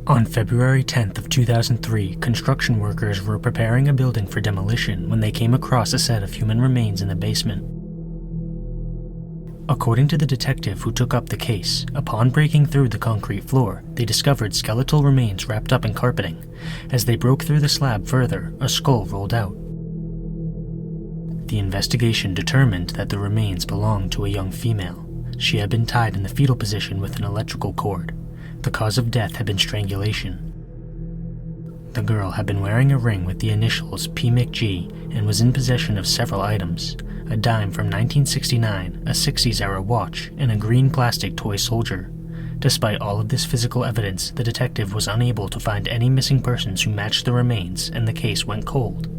On February 10th of 2003, construction workers were preparing a building for demolition when they came across a set of human remains in the basement. According to the detective who took up the case, upon breaking through the concrete floor, they discovered skeletal remains wrapped up in carpeting. As they broke through the slab further, a skull rolled out. The investigation determined that the remains belonged to a young female. She had been tied in the fetal position with an electrical cord. The cause of death had been strangulation. The girl had been wearing a ring with the initials PMcG and was in possession of several items: a dime from 1969, a 60s-era watch, and a green plastic toy soldier. Despite all of this physical evidence, the detective was unable to find any missing persons who matched the remains, and the case went cold.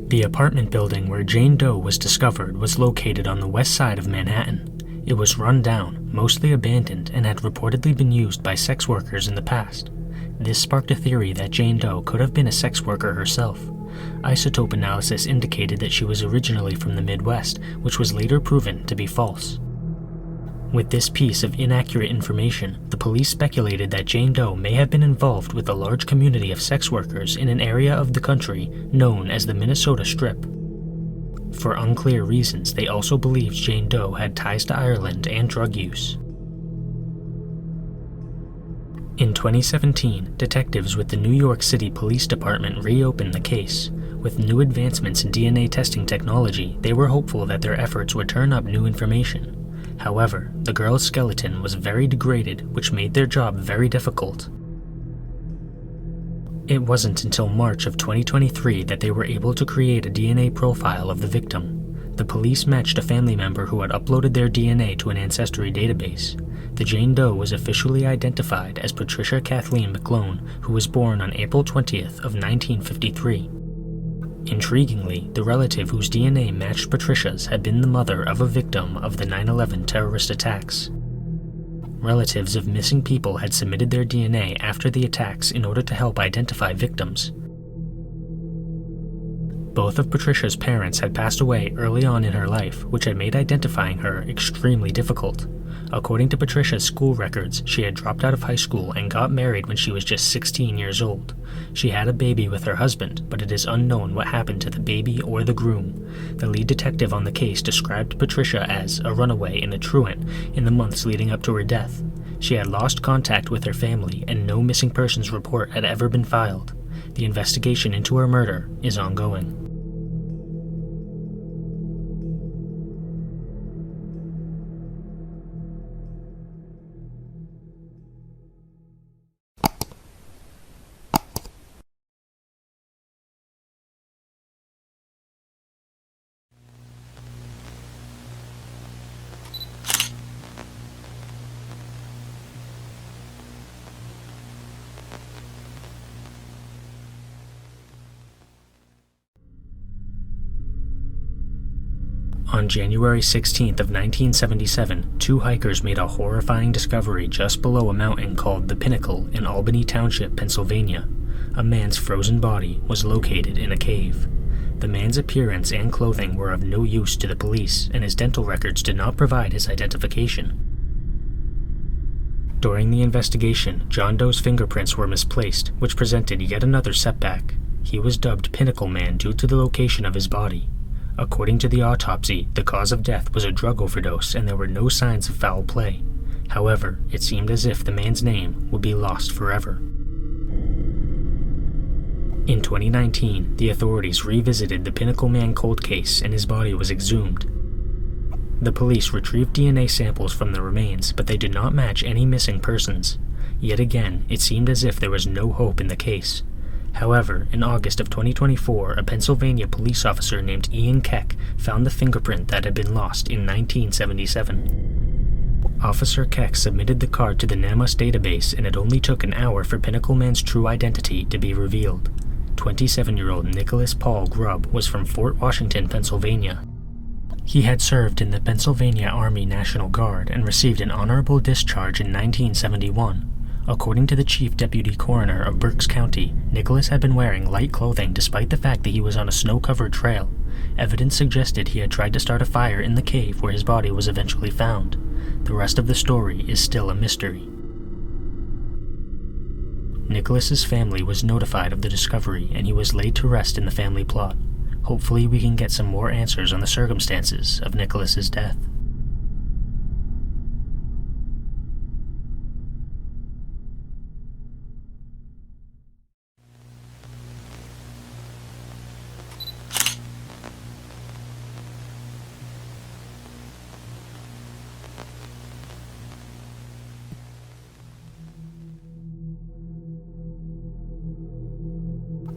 The apartment building where Jane Doe was discovered was located on the west side of Manhattan. It was run down, mostly abandoned, and had reportedly been used by sex workers in the past. This sparked a theory that Jane Doe could have been a sex worker herself. Isotope analysis indicated that she was originally from the Midwest, which was later proven to be false. With this piece of inaccurate information, the police speculated that Jane Doe may have been involved with a large community of sex workers in an area of the country known as the Minnesota Strip. For unclear reasons, they also believed Jane Doe had ties to Ireland and drug use. In 2017, detectives with the New York City Police Department reopened the case. With new advancements in DNA testing technology, they were hopeful that their efforts would turn up new information. However, the girl's skeleton was very degraded, which made their job very difficult. It wasn't until March of 2023 that they were able to create a DNA profile of the victim. The police matched a family member who had uploaded their DNA to an ancestry database. The Jane Doe was officially identified as Patricia Kathleen McClone, who was born on April 20th of 1953. Intriguingly, the relative whose DNA matched Patricia's had been the mother of a victim of the 9/11 terrorist attacks. Relatives of missing people had submitted their DNA after the attacks in order to help identify victims. Both of Patricia's parents had passed away early on in her life, which had made identifying her extremely difficult. According to Patricia's school records, she had dropped out of high school and got married when she was just 16 years old. She had a baby with her husband, but it is unknown what happened to the baby or the groom. The lead detective on the case described Patricia as a runaway and a truant in the months leading up to her death. She had lost contact with her family, and no missing persons report had ever been filed. The investigation into her murder is ongoing. On January 16th of 1977, two hikers made a horrifying discovery just below a mountain called the Pinnacle in Albany Township, Pennsylvania. A man's frozen body was located in a cave. The man's appearance and clothing were of no use to the police, and his dental records did not provide his identification. During the investigation, John Doe's fingerprints were misplaced, which presented yet another setback. He was dubbed Pinnacle Man due to the location of his body. According to the autopsy, the cause of death was a drug overdose and there were no signs of foul play. However, it seemed as if the man's name would be lost forever. In 2019, the authorities revisited the Pinnacle Man cold case and his body was exhumed. The police retrieved DNA samples from the remains, but they did not match any missing persons. Yet again, it seemed as if there was no hope in the case. However, in August of 2024, a Pennsylvania police officer named Ian Keck found the fingerprint that had been lost in 1977. Officer Keck submitted the card to the NamUs database, and it only took an hour for Pinnacle Man's true identity to be revealed. 27-year-old Nicholas Paul Grubb was from Fort Washington, Pennsylvania. He had served in the Pennsylvania Army National Guard and received an honorable discharge in 1971. According to the chief deputy coroner of Berks County, Nicholas had been wearing light clothing despite the fact that he was on a snow-covered trail. Evidence suggested he had tried to start a fire in the cave where his body was eventually found. The rest of the story is still a mystery. Nicholas's family was notified of the discovery, and he was laid to rest in the family plot. Hopefully we can get some more answers on the circumstances of Nicholas's death.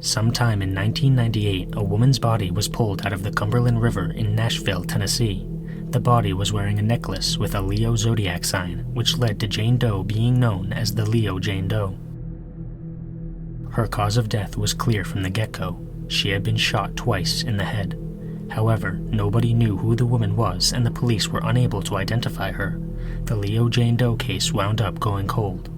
Sometime in 1998, a woman's body was pulled out of the Cumberland River in Nashville, Tennessee. The body was wearing a necklace with a Leo zodiac sign, which led to Jane Doe being known as the Leo Jane Doe. Her cause of death was clear from the get-go. She had been shot twice in the head. However, nobody knew who the woman was, and the police were unable to identify her. The Leo Jane Doe case wound up going cold.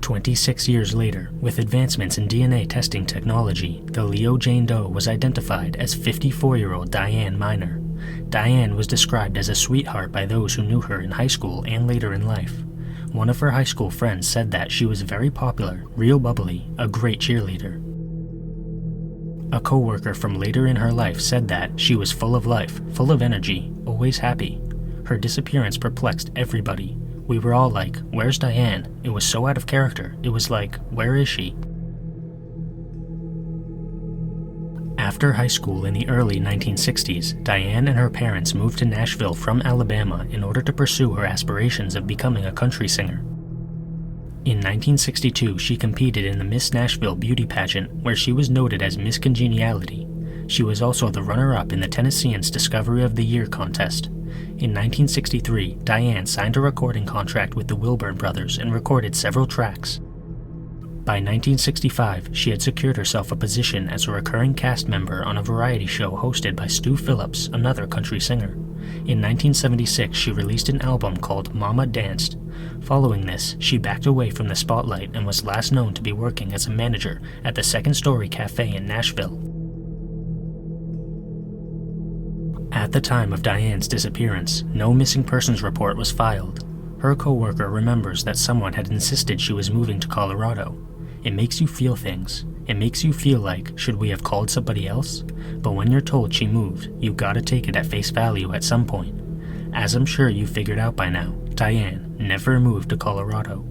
26 years later, with advancements in DNA testing technology, the Leo Jane Doe was identified as 54-year-old Diane Miner. Diane was described as a sweetheart by those who knew her in high school and later in life. One of her high school friends said that she was very popular, real bubbly, a great cheerleader. A co-worker from later in her life said that she was full of life, full of energy, always happy. Her disappearance perplexed everybody. We were all like, "Where's Diane?" It was so out of character. It was like, where is she? After high school in the early 1960s, Diane and her parents moved to Nashville from Alabama in order to pursue her aspirations of becoming a country singer. In 1962, she competed in the Miss Nashville beauty pageant, where she was noted as Miss Congeniality. She was also the runner-up in the Tennessean's Discovery of the Year contest. In 1963, Diane signed a recording contract with the Wilburn Brothers and recorded several tracks. By 1965, she had secured herself a position as a recurring cast member on a variety show hosted by Stu Phillips, another country singer. In 1976, she released an album called Mama Danced. Following this, she backed away from the spotlight and was last known to be working as a manager at the Second Story Cafe in Nashville. At the time of Diane's disappearance, no missing persons report was filed. Her co-worker remembers that someone had insisted she was moving to Colorado. It makes you feel things. It makes you feel like, should we have called somebody else? But when you're told she moved, you gotta take it at face value at some point. As I'm sure you figured out by now, Diane never moved to Colorado.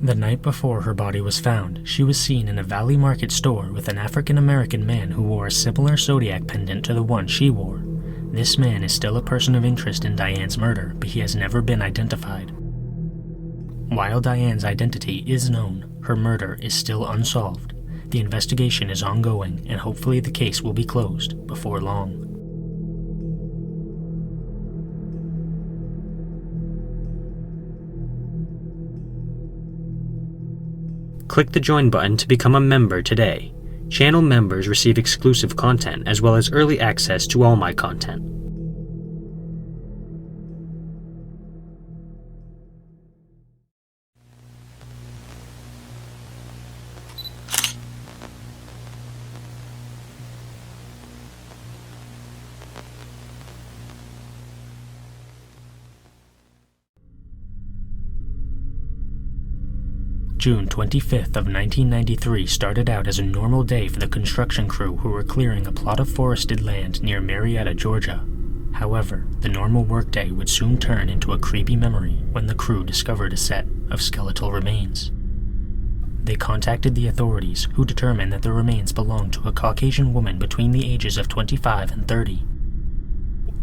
The night before her body was found, she was seen in a Valley Market store with an African-American man who wore a similar zodiac pendant to the one she wore. This man is still a person of interest in Diane's murder, but he has never been identified. While Diane's identity is known, her murder is still unsolved. The investigation is ongoing, and hopefully the case will be closed before long. Click the join button to become a member today. Channel members receive exclusive content as well as early access to all my content. June 25th of 1993 started out as a normal day for the construction crew who were clearing a plot of forested land near Marietta, Georgia. However, the normal workday would soon turn into a creepy memory when the crew discovered a set of skeletal remains. They contacted the authorities, who determined that the remains belonged to a Caucasian woman between the ages of 25 and 30.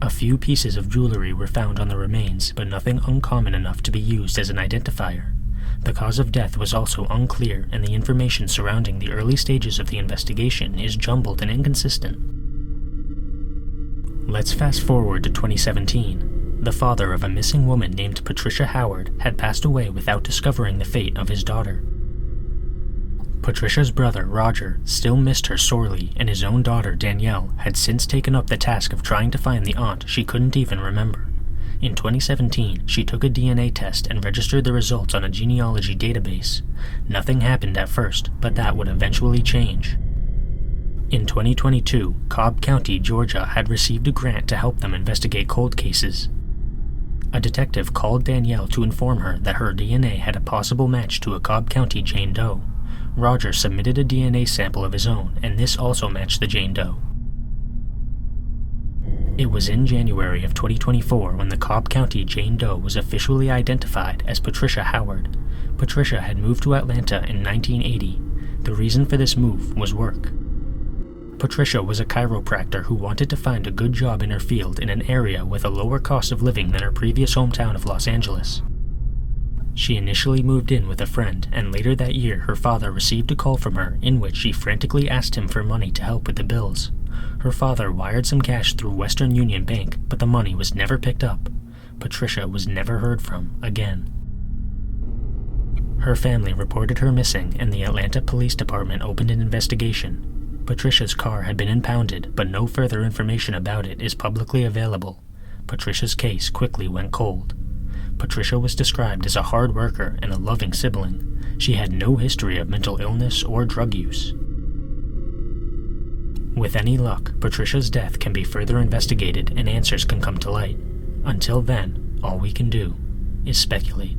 A few pieces of jewelry were found on the remains, but nothing uncommon enough to be used as an identifier. The cause of death was also unclear, and the information surrounding the early stages of the investigation is jumbled and inconsistent. Let's fast forward to 2017. The father of a missing woman named Patricia Howard had passed away without discovering the fate of his daughter. Patricia's brother, Roger, still missed her sorely, and his own daughter, Danielle, had since taken up the task of trying to find the aunt she couldn't even remember. In 2017, she took a DNA test and registered the results on a genealogy database. Nothing happened at first, but that would eventually change. In 2022, Cobb County, Georgia had received a grant to help them investigate cold cases. A detective called Danielle to inform her that her DNA had a possible match to a Cobb County Jane Doe. Roger submitted a DNA sample of his own, and this also matched the Jane Doe. It was in January of 2024 when the Cobb County Jane Doe was officially identified as Patricia Howard. Patricia had moved to Atlanta in 1980. The reason for this move was work. Patricia was a chiropractor who wanted to find a good job in her field in an area with a lower cost of living than her previous hometown of Los Angeles. She initially moved in with a friend, and later that year her father received a call from her in which she frantically asked him for money to help with the bills. Her father wired some cash through Western Union Bank, but the money was never picked up. Patricia was never heard from again. Her family reported her missing, and the Atlanta Police Department opened an investigation. Patricia's car had been impounded, but no further information about it is publicly available. Patricia's case quickly went cold. Patricia was described as a hard worker and a loving sibling. She had no history of mental illness or drug use. With any luck, Patricia's death can be further investigated and answers can come to light. Until then, all we can do is speculate.